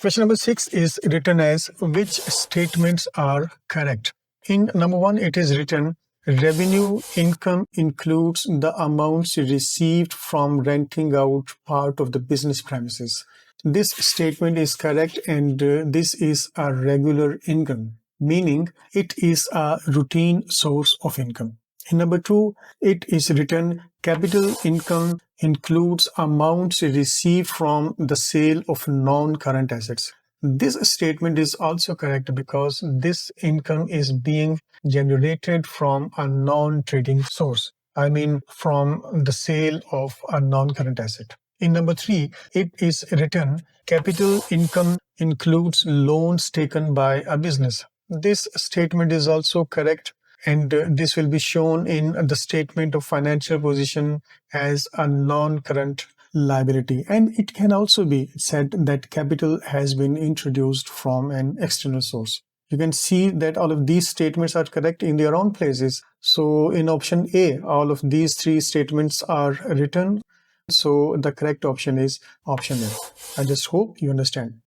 Question number 6 is written as which statements are correct. In number 1, it is written revenue income includes the amounts received from renting out part of the business premises. This statement is correct, and this is a regular income, meaning it is a routine source of income. In number 2, it is written capital income includes amounts received from the sale of non-current assets. This statement is also correct because this income is being generated from a non-trading source. I mean, from the sale of a non-current asset. In number 3, it is written capital income includes loans taken by a business. This statement is also correct, and this will be shown in the statement of financial position as a non-current liability. And it can also be said that capital has been introduced from an external source. You can see that all of these statements are correct in their own places. So in option A, all of these 3 statements are written. So the correct option is option A. I just hope you understand.